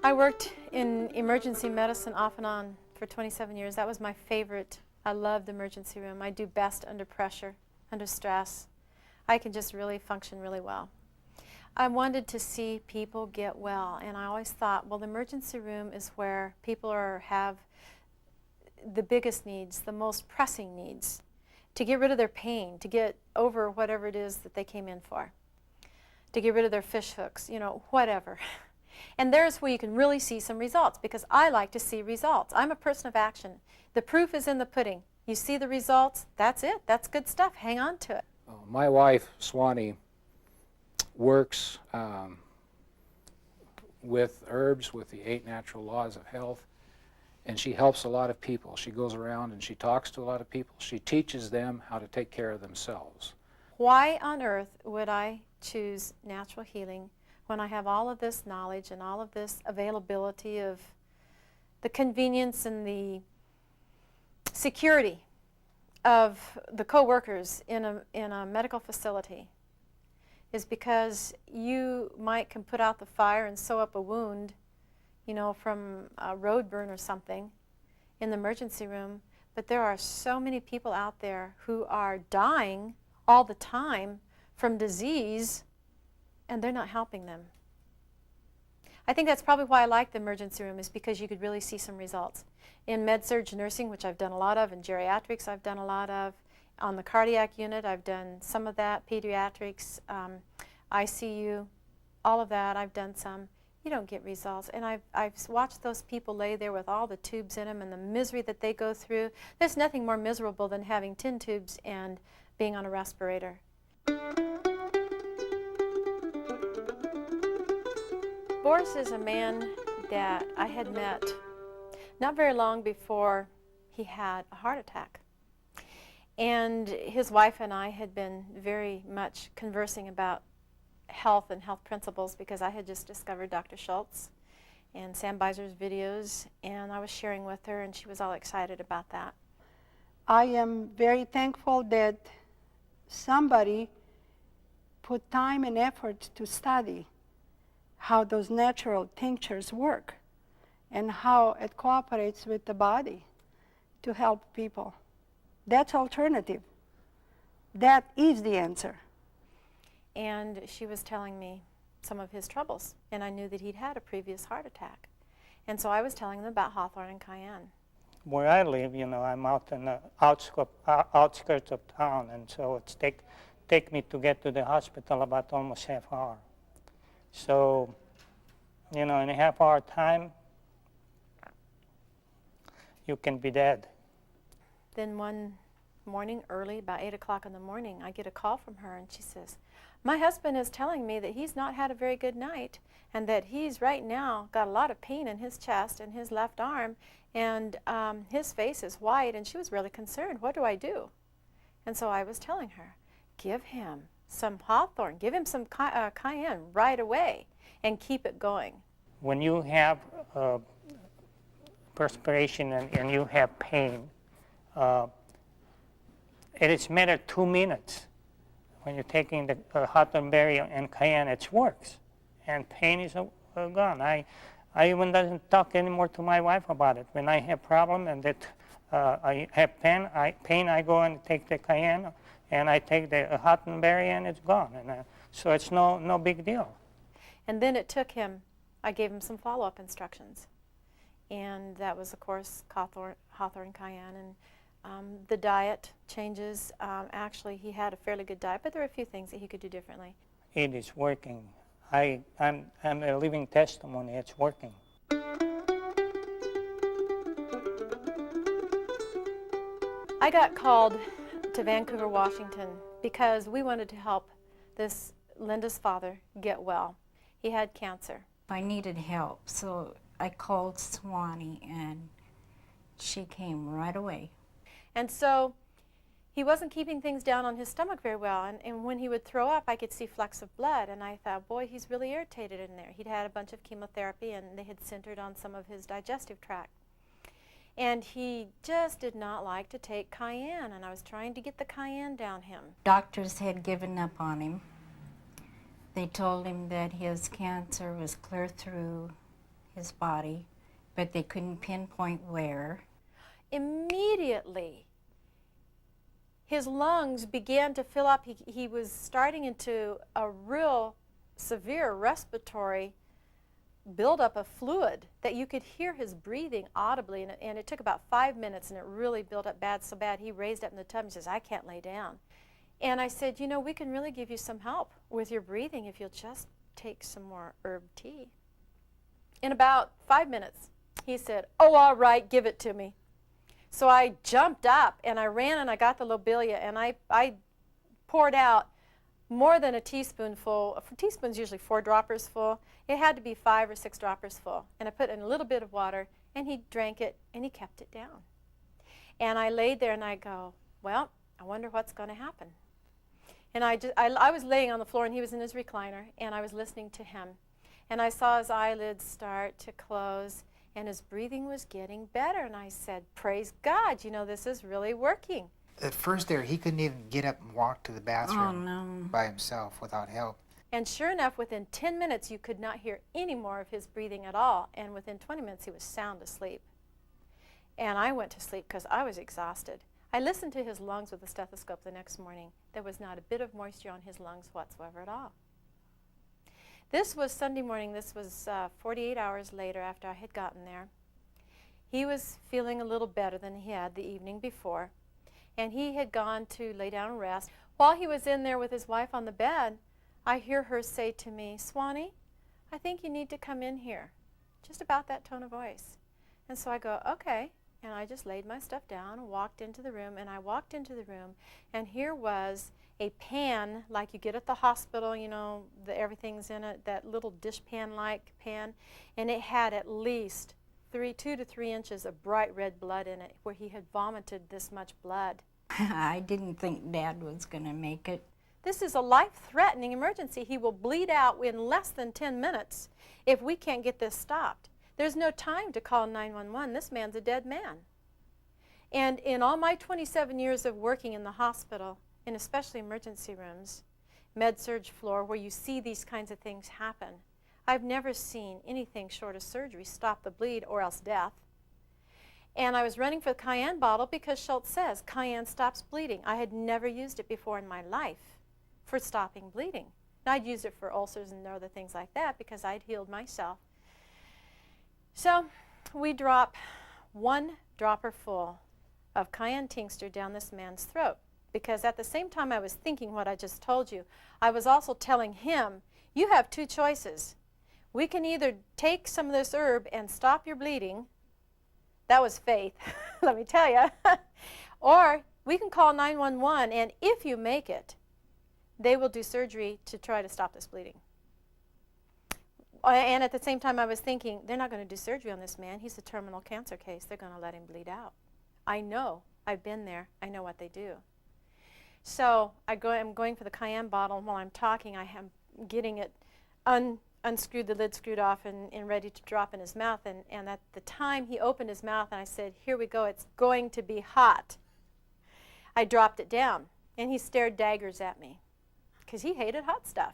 I worked in emergency medicine off and on for 27 years. That was my favorite. I loved the emergency room. I do best under pressure, under stress. I can just really function really well. I wanted to see people get well, and I always thought, well, the emergency room is where people have the biggest needs, the most pressing needs, to get rid of their pain, to get over whatever it is that they came in for, to get rid of their fish hooks, you know, whatever. And there's where you can really see some results, because I like to see results. I'm a person of action. The proof is in the pudding. You see the results, that's it. That's good stuff. Hang on to it. My wife, Swanee, works with herbs, with the 8 natural laws of health, and she helps a lot of people. She goes around and she talks to a lot of people. She teaches them how to take care of themselves. Why on earth would I choose natural healing when I have all of this knowledge and all of this availability of the convenience and the security of the co-workers in a medical facility? Is because you can put out the fire and sew up a wound, you know, from a road burn or something in the emergency room, but there are so many people out there who are dying all the time from disease, and they're not helping them. I think that's probably why I like the emergency room, is because you could really see some results. In med-surg nursing, which I've done a lot of, in geriatrics I've done a lot of, on the cardiac unit I've done some of that, pediatrics, ICU, all of that I've done some. You don't get results. And I've watched those people lay there with all the tubes in them and the misery that they go through. There's nothing more miserable than having 10 tubes and being on a respirator. Boris is a man that I had met not very long before he had a heart attack. And his wife and I had been very much conversing about health and health principles, because I had just discovered Dr. Schulze and Sam Biser's videos, and I was sharing with her, and she was all excited about that. I am very thankful that somebody put time and effort to study how those natural tinctures work and how it cooperates with the body to help people. That's alternative. That is the answer. And she was telling me some of his troubles, and I knew that he'd had a previous heart attack. And so I was telling them about hawthorn and cayenne. Where I live, you know, I'm out in the outskirts of town, and so it's take me to get to the hospital about almost half hour. So, you know, in a half-hour time, you can be dead. Then one morning early, about 8 o'clock in the morning, I get a call from her, and she says, my husband is telling me that he's not had a very good night, and that he's right now got a lot of pain in his chest and his left arm, and his face is white, and she was really concerned. What do I do? And so I was telling her, give him some hawthorn, give him some cayenne right away, and keep it going. When you have perspiration and you have pain, it is matter of 2 minutes. When you're taking the hawthorn berry and cayenne, it works, and pain is gone. I even doesn't talk anymore to my wife about it. When I have problem and that I have pain, I go and take the cayenne, and I take the hawthorn berry, and it's gone. And so it's no big deal. And then it took him, I gave him some follow-up instructions, and that was, of course, hawthorn cayenne. And the diet changes. Actually, he had a fairly good diet, but there were a few things that he could do differently. It is working. I'm a living testimony. It's working. I got called to Vancouver, Washington, because we wanted to help this Linda's father get well. He had cancer. I needed help, so I called Swanee, and she came right away. And so he wasn't keeping things down on his stomach very well, and when he would throw up, I could see flecks of blood, and I thought, boy, he's really irritated in there. He'd had a bunch of chemotherapy, and they had centered on some of his digestive tract. And he just did not like to take cayenne, and I was trying to get the cayenne down him. Doctors had given up on him. They told him that his cancer was clear through his body, but they couldn't pinpoint where. Immediately, his lungs began to fill up. He was starting into a real severe respiratory buildup of fluid that you could hear his breathing audibly, and it took about 5 minutes, and it really built up bad, so bad he raised up in the tub and says, I can't lay down. And I said, you know, we can really give you some help with your breathing if you'll just take some more herb tea. In about 5 minutes, he said, oh, all right, give it to me. So I jumped up, and I ran, and I got the lobelia, and I poured out more than a teaspoonful. A teaspoon's usually 4 droppers full. It had to be 5 or 6 droppers full. And I put in a little bit of water, and he drank it, and he kept it down. And I laid there, and I go, well, I wonder what's going to happen. And I was laying on the floor, and he was in his recliner, and I was listening to him. And I saw his eyelids start to close, and his breathing was getting better. And I said, praise God, you know, this is really working. At first there, he couldn't even get up and walk to the bathroom by himself without help. And sure enough, within 10 minutes, you could not hear any more of his breathing at all. And within 20 minutes, he was sound asleep. And I went to sleep because I was exhausted. I listened to his lungs with a stethoscope the next morning. There was not a bit of moisture on his lungs whatsoever at all. This was Sunday morning. This was 48 hours later after I had gotten there. He was feeling a little better than he had the evening before, and he had gone to lay down and rest. While he was in there with his wife on the bed, I hear her say to me, Swanee, I think you need to come in here. Just about that tone of voice. And so I go, okay. And I just laid my stuff down and walked into the room. And I walked into the room, and here was a pan like you get at the hospital, you know, everything's in it, that little dish pan-like pan. And it had at least 2 to 3 inches of bright red blood in it, where he had vomited this much blood. I didn't think Dad was going to make it. This is a life-threatening emergency. He will bleed out in less than 10 minutes if we can't get this stopped. There's no time to call 911. This man's a dead man. And in all my 27 years of working in the hospital, and especially emergency rooms, med-surg floor, where you see these kinds of things happen, I've never seen anything short of surgery stop the bleed or else death. And I was running for the Cayenne bottle because Schulze says Cayenne stops bleeding. I had never used it before in my life for stopping bleeding. And I'd used it for ulcers and other things like that because I'd healed myself. So we drop 1 dropper full of Cayenne tincture down this man's throat, because at the same time I was thinking what I just told you, I was also telling him, you have 2 choices. We can either take some of this herb and stop your bleeding. That was faith, let me tell you. Or we can call 911, and if you make it, they will do surgery to try to stop this bleeding. And at the same time I was thinking, they're not going to do surgery on this man. He's a terminal cancer case. They're going to let him bleed out. I know. I've been there. I know what they do. So I'm going for the Cayenne bottle. While I'm talking, I am getting it unscrewed, the lid screwed off, and ready to drop in his mouth. And at the time he opened his mouth, and I said, here we go. It's going to be hot. I dropped it down, and he stared daggers at me because he hated hot stuff.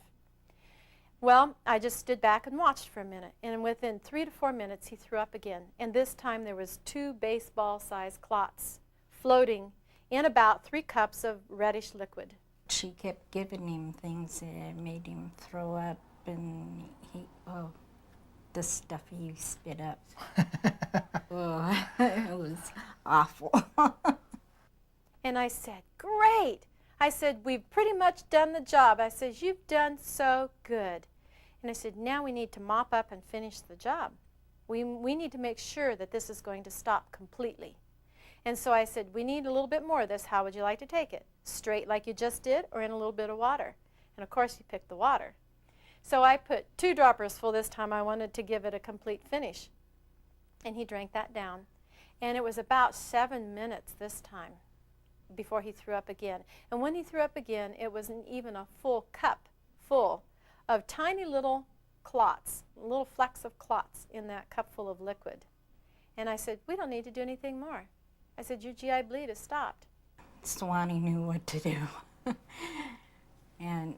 Well, I just stood back and watched for a minute, and within 3 to 4 minutes, he threw up again. And this time there was 2 baseball-sized clots floating in about 3 cups of reddish liquid. She kept giving him things that made him throw up, and the stuff he spit up. Oh, it was awful. And I said, great. I said, we've pretty much done the job. I said, you've done so good. And I said, now we need to mop up and finish the job. We need to make sure that this is going to stop completely. And so I said, we need a little bit more of this. How would you like to take it? Straight like you just did, or in a little bit of water? And of course he picked the water. So I put 2 droppers full this time. I wanted to give it a complete finish. And he drank that down. And it was about 7 minutes this time before he threw up again. And when he threw up again, it wasn't even a full cup full of tiny little clots, little flecks of clots in that cup full of liquid. And I said, we don't need to do anything more. I said, your GI bleed has stopped. Swanee knew what to do. And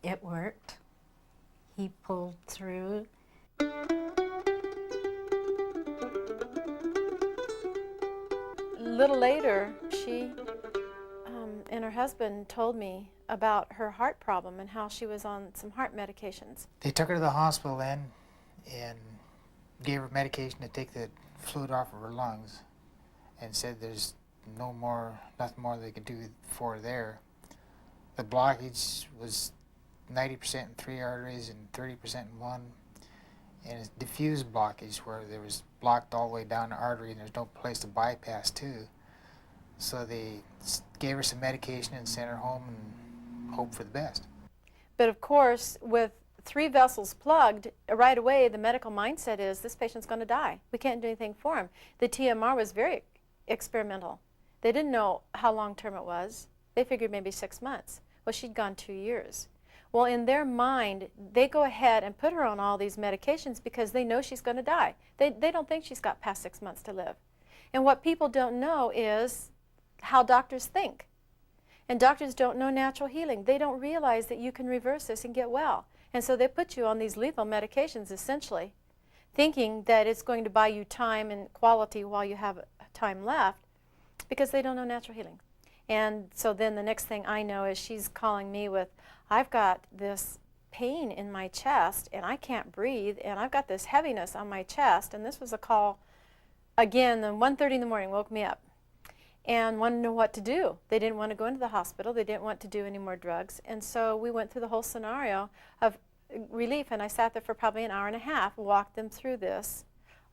it worked. He pulled through. little later, she and her husband told me about her heart problem and how she was on some heart medications. They took her to the hospital then and gave her medication to take the fluid off of her lungs and said there's nothing more they could do for her there. The blockage was 90% in 3 arteries and 30% in one, and it's diffused blockage where there was blocked all the way down the artery and there's no place to bypass to. So they gave her some medication and sent her home and hoped for the best. But of course, with 3 vessels plugged, right away the medical mindset is this patient's going to die. We can't do anything for him. The TMR was very experimental. They didn't know how long-term it was. They figured maybe 6 months. Well, she'd gone 2 years. Well, in their mind, they go ahead and put her on all these medications because they know she's going to die. They don't think she's got past 6 months to live. And what people don't know is how doctors think. And doctors don't know natural healing. They don't realize that you can reverse this and get well. And so they put you on these lethal medications, essentially, thinking that it's going to buy you time and quality while you have time left, because they don't know natural healing. And so then the next thing I know is she's calling me with, I've got this pain in my chest and I can't breathe and I've got this heaviness on my chest. And this was a call, again, at 1:30 in the morning, woke me up and wanted to know what to do. They didn't want to go into the hospital. They didn't want to do any more drugs. And so we went through the whole scenario of relief, and I sat there for probably an hour and a half, walked them through this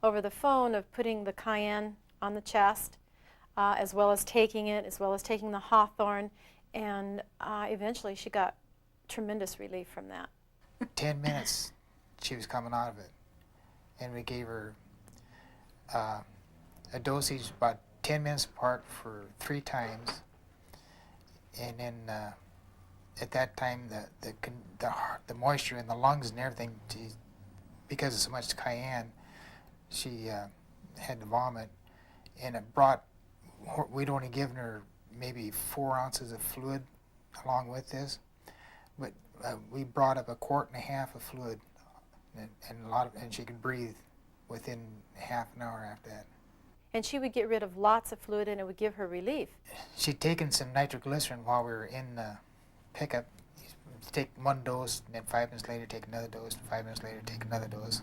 over the phone of putting the cayenne on the chest, as well as taking it, as well as taking the hawthorn, and eventually she got tremendous relief from that. 10 minutes she was coming out of it, and we gave her a dosage about 10 minutes apart for 3 times, and then at that time the moisture in the lungs and everything, because of so much cayenne, she had to vomit, and it brought, we'd only given her maybe 4 ounces of fluid along with this, but we brought up 1.5 quarts of fluid, and she could breathe within half an hour after that. And she would get rid of lots of fluid and it would give her relief. She'd taken some nitroglycerin while we were in the pickup. You'd take 1 dose, and then 5 minutes later take another dose, and 5 minutes later take another dose.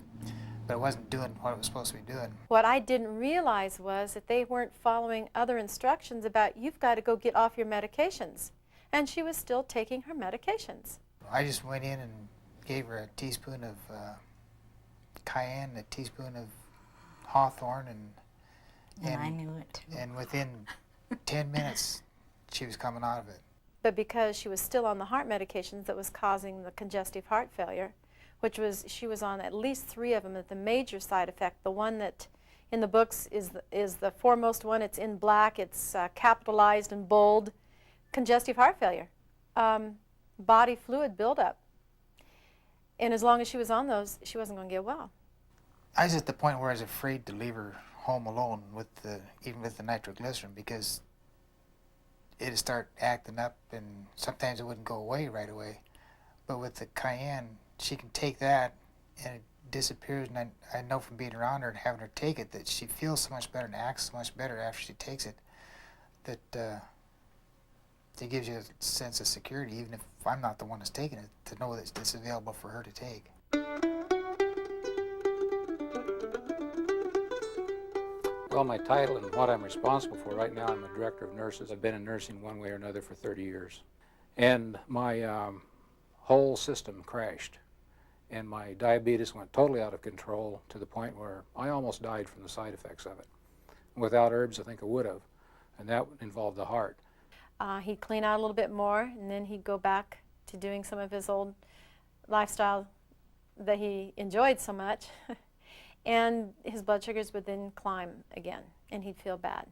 But it wasn't doing what it was supposed to be doing. What I didn't realize was that they weren't following other instructions about you've got to go get off your medications. And she was still taking her medications. I just went in and gave her a teaspoon of cayenne, a teaspoon of hawthorn, and I knew it too. And within 10 minutes, she was coming out of it. But because she was still on the heart medications that was causing the congestive heart failure, which was, she was on at least 3 of them, at the major side effect, the one that in the books is the foremost one, it's in black, it's capitalized in bold, congestive heart failure, body fluid buildup. And as long as she was on those, she wasn't going to get well. I was at the point where I was afraid to leave her home alone with even with the nitroglycerin, because it'd start acting up and sometimes it wouldn't go away right away. But with the cayenne, she can take that and it disappears, and I know from being around her and having her take it that she feels so much better and acts so much better after she takes it, that it gives you a sense of security, even if I'm not the one that's taking it, to know that it's available for her to take. Well, my title and what I'm responsible for right now, I'm a director of nurses. I've been in nursing one way or another for 30 years. And my whole system crashed. And my diabetes went totally out of control to the point where I almost died from the side effects of it. Without herbs, I think I would have. And that involved the heart. He'd clean out a little bit more, and then he'd go back to doing some of his old lifestyle that he enjoyed so much. And his blood sugars would then climb again, and he'd feel bad.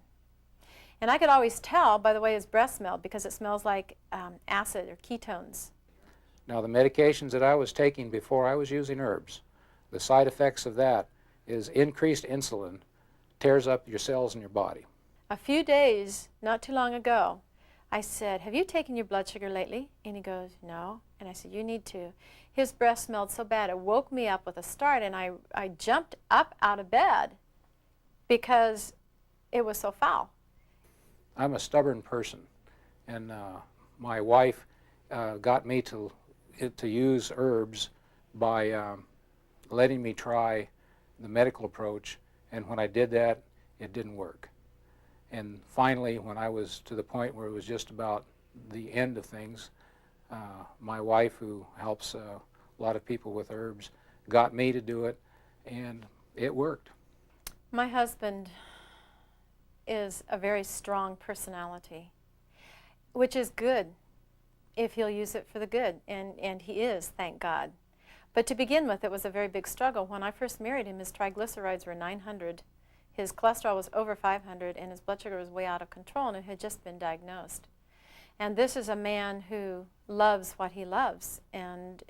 And I could always tell by the way his breath smelled, because it smells like acid or ketones. Now, the medications that I was taking before I was using herbs, the side effects of that is increased insulin tears up your cells in your body. A few days, not too long ago, I said, have you taken your blood sugar lately? And he goes, no. And I said, you need to. His breath smelled so bad, it woke me up with a start, and I jumped up out of bed because it was so foul. I'm a stubborn person, and my wife got me to use herbs by letting me try the medical approach, and when I did that, it didn't work. And finally, when I was to the point where it was just about the end of things, my wife, who helps a lot of people with herbs, got me to do it, and it worked. My husband is a very strong personality, which is good if he'll use it for the good, and he is, thank God. But to begin with, it was a very big struggle. When I first married him, his triglycerides were 900, his cholesterol was over 500, and his blood sugar was way out of control, and it had just been diagnosed. And this is a man who loves what he loves, and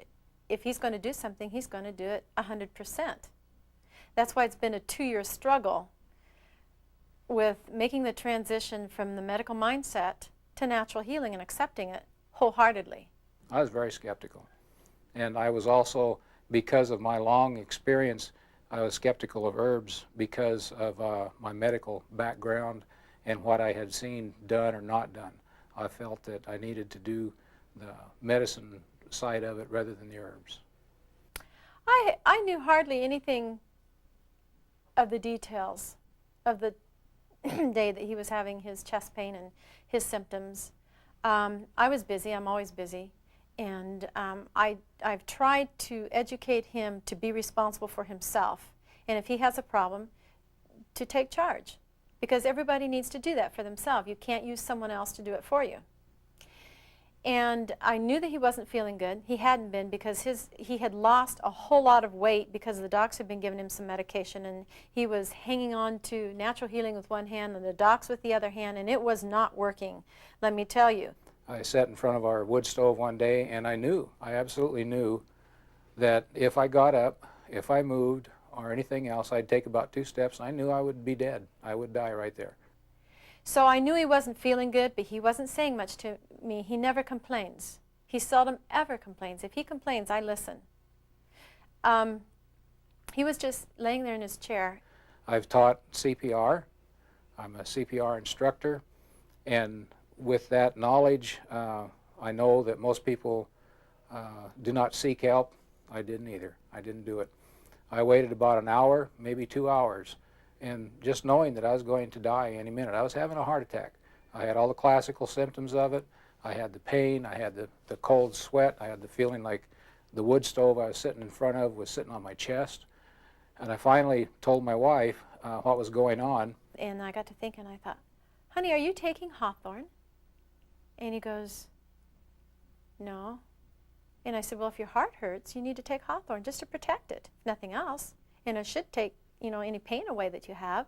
if he's going to do something, he's going to do it 100%. That's why it's been a 2-year struggle with making the transition from the medical mindset to natural healing and accepting it wholeheartedly. I was very skeptical. And I was also, because of my long experience, I was skeptical of herbs because of my medical background and what I had seen done or not done. I felt that I needed to do the medicine side of it rather than the herbs. I knew hardly anything of the details of the day that he was having his chest pain and his symptoms. I was busy. I'm always busy. And I've tried to educate him to be responsible for himself. And if he has a problem, to take charge. Because everybody needs to do that for themselves. You can't use someone else to do it for you. And I knew that he wasn't feeling good. He hadn't been, because he had lost a whole lot of weight because the docs had been giving him some medication, and he was hanging on to natural healing with one hand and the docs with the other hand, and it was not working, let me tell you. I sat in front of our wood stove one day, and I absolutely knew that if I got up, if I moved or anything else, I'd take about 2 steps, and I knew I would be dead. I would die right there. So I knew he wasn't feeling good, but he wasn't saying much to me. He never complains. He seldom ever complains. If he complains, I listen. He was just laying there in his chair. I've taught CPR. I'm a CPR instructor, and with that knowledge, I know that most people do not seek help. I didn't either. I didn't do it. I waited about an hour, maybe 2 hours, and just knowing that I was going to die any minute. I was having a heart attack. I had all the classical symptoms of it. I had the pain, I had the cold sweat, I had the feeling like the wood stove I was sitting in front of was sitting on my chest. And I finally told my wife what was going on. And I got to thinking, I thought, honey, are you taking hawthorn? And he goes, no. And I said, well, if your heart hurts, you need to take hawthorn just to protect it, if nothing else. And it should take, any pain away that you have.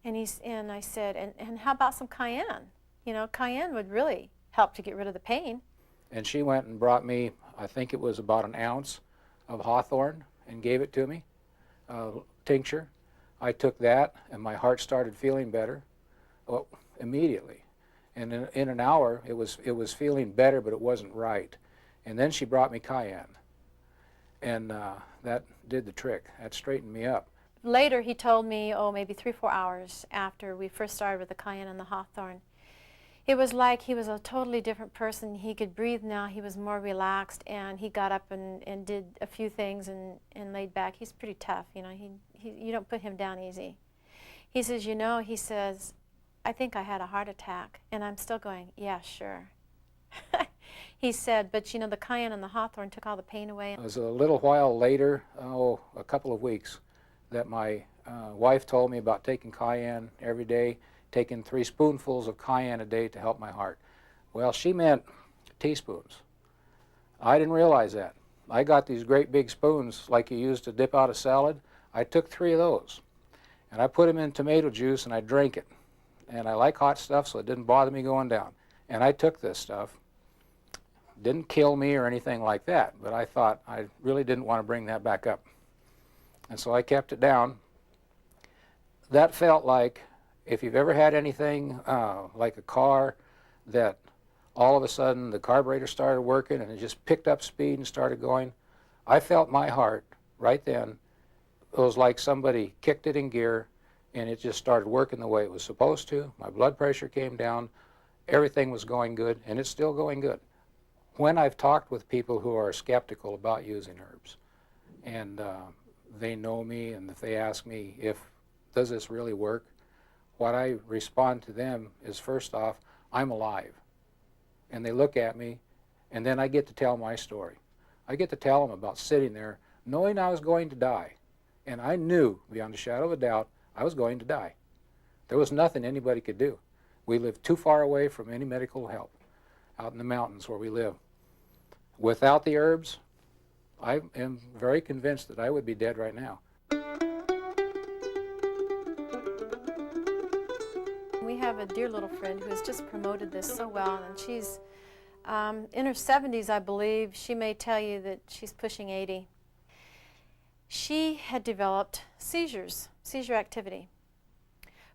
And I said, and how about some cayenne? Cayenne would really help to get rid of the pain. And she went and brought me, I think it was about an ounce of hawthorn, and gave it to me, tincture. I took that, and my heart started feeling better, well, immediately. And in an hour, it was feeling better, but it wasn't right. And then she brought me cayenne, and that did the trick. That straightened me up. Later, he told me, maybe 3 or 4 hours after we first started with the cayenne and the hawthorn, it was like he was a totally different person. He could breathe now. He was more relaxed, and he got up and did a few things and laid back. He's pretty tough, you don't put him down easy. He says, he says, I think I had a heart attack. And I'm still going, yeah, sure. He said, but the cayenne and the hawthorn took all the pain away. It was a little while later, a couple of weeks, that my wife told me about taking cayenne every day, taking 3 spoonfuls of cayenne a day to help my heart. Well, she meant teaspoons. I didn't realize that. I got these great big spoons like you use to dip out a salad. I took 3 of those, and I put them in tomato juice, and I drank it. And I like hot stuff, so it didn't bother me going down. And I took this stuff. Didn't kill me or anything like that, but I thought I really didn't want to bring that back up. And so I kept it down. That felt like, if you've ever had anything like a car that all of a sudden the carburetor started working and it just picked up speed and started going, I felt my heart right then. It was like somebody kicked it in gear, and it just started working the way it was supposed to. My blood pressure came down, everything was going good, and it's still going good. When I've talked with people who are skeptical about using herbs, and they know me, and if they ask me does this really work, what I respond to them is, first off, I'm alive. And they look at me, and then I get to tell my story. I get to tell them about sitting there knowing I was going to die. And I knew, beyond a shadow of a doubt, I was going to die. There was nothing anybody could do. We lived too far away from any medical help, out in the mountains where we live. Without the herbs, I am very convinced that I would be dead right now. We have a dear little friend who has just promoted this so well, and she's in her 70s, I believe. She may tell you that she's pushing 80. She had developed seizure activity,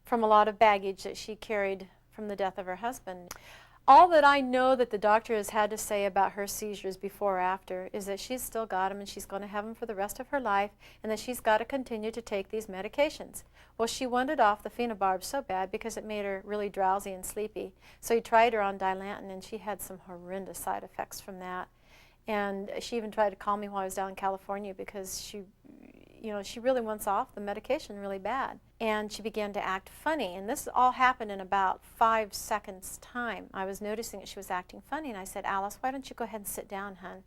from a lot of baggage that she carried from the death of her husband. All that I know that the doctor has had to say about her seizures before or after is that she's still got them and she's going to have them for the rest of her life, and that she's got to continue to take these medications. Well, she wanted off the phenobarb so bad because it made her really drowsy and sleepy. So he tried her on Dilantin, and she had some horrendous side effects from that. And she even tried to call me while I was down in California because she really wants off the medication really bad. And she began to act funny. And this all happened in about 5 seconds time. I was noticing that she was acting funny, and I said, Alice, why don't you go ahead and sit down, hon?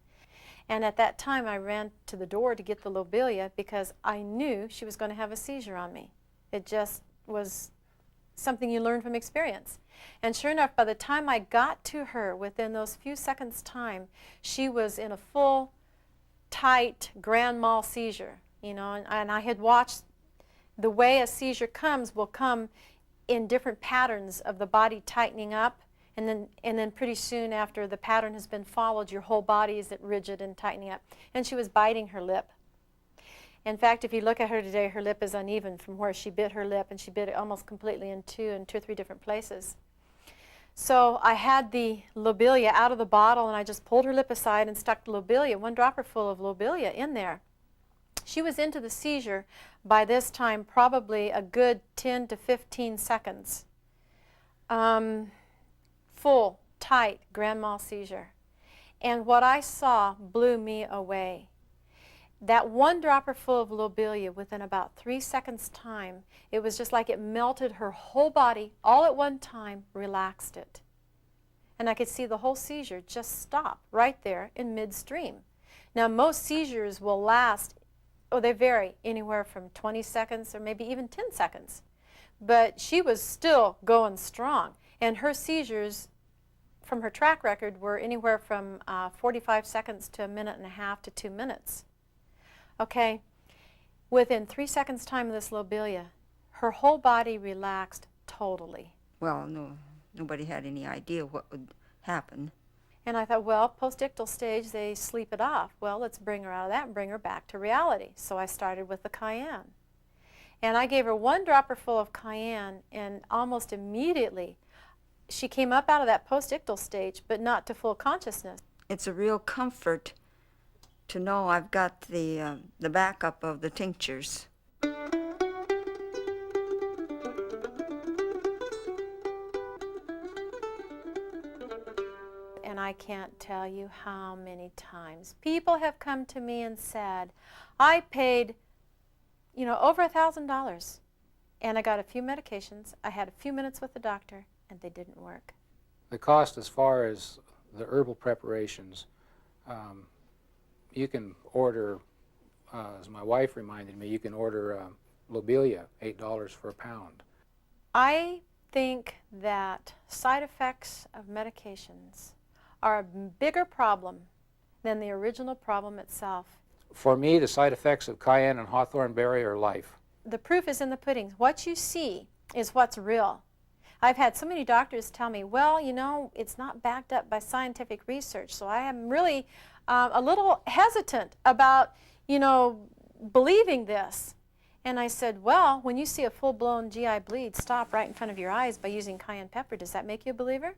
And at that time, I ran to the door to get the lobelia because I knew she was going to have a seizure on me. It just was something you learn from experience. And sure enough, by the time I got to her, within those few seconds' time, she was in a full, tight, grand mal seizure. And I had watched the way a seizure will come in different patterns of the body tightening up, and then pretty soon after the pattern has been followed, your whole body is rigid and tightening up. And she was biting her lip. In fact, if you look at her today, her lip is uneven from where she bit her lip, and she bit it almost completely in two or three different places. So I had the lobelia out of the bottle, and I just pulled her lip aside and stuck the lobelia, 1 dropper full of lobelia, in there. She was into the seizure by this time probably a good 10 to 15 seconds. Full, tight, grand mal seizure. And what I saw blew me away. That 1 dropper full of lobelia, within about 3 seconds time, it was just like it melted her whole body all at one time, relaxed it. And I could see the whole seizure just stop right there in midstream. Now, most seizures will last, they vary anywhere from 20 seconds or maybe even 10 seconds. But she was still going strong. And her seizures, from her track record, were anywhere from 45 seconds to 1.5 minutes to 2 minutes. Okay, within 3 seconds time of this lobelia, her whole body relaxed totally. Well, nobody had any idea what would happen. And I thought, well, post-ictal stage, they sleep it off. Well, let's bring her out of that and bring her back to reality. So I started with the cayenne. And I gave her 1 dropper full of cayenne, and almost immediately she came up out of that post-ictal stage, but not to full consciousness. It's a real comfort to know I've got the backup of the tinctures. And I can't tell you how many times people have come to me and said, I paid, over $1,000, and I got a few medications, I had a few minutes with the doctor, and they didn't work. The cost, as far as the herbal preparations, you can order, as my wife reminded me, you can order lobelia, $8 for a pound. I think that side effects of medications are a bigger problem than the original problem itself. For me, the side effects of cayenne and hawthorn berry are life. The proof is in the pudding. What you see is what's real. I've had so many doctors tell me, well, it's not backed up by scientific research, so I am really a little hesitant about, believing this. And I said, well, when you see a full-blown GI bleed stop right in front of your eyes by using cayenne pepper, does that make you a believer?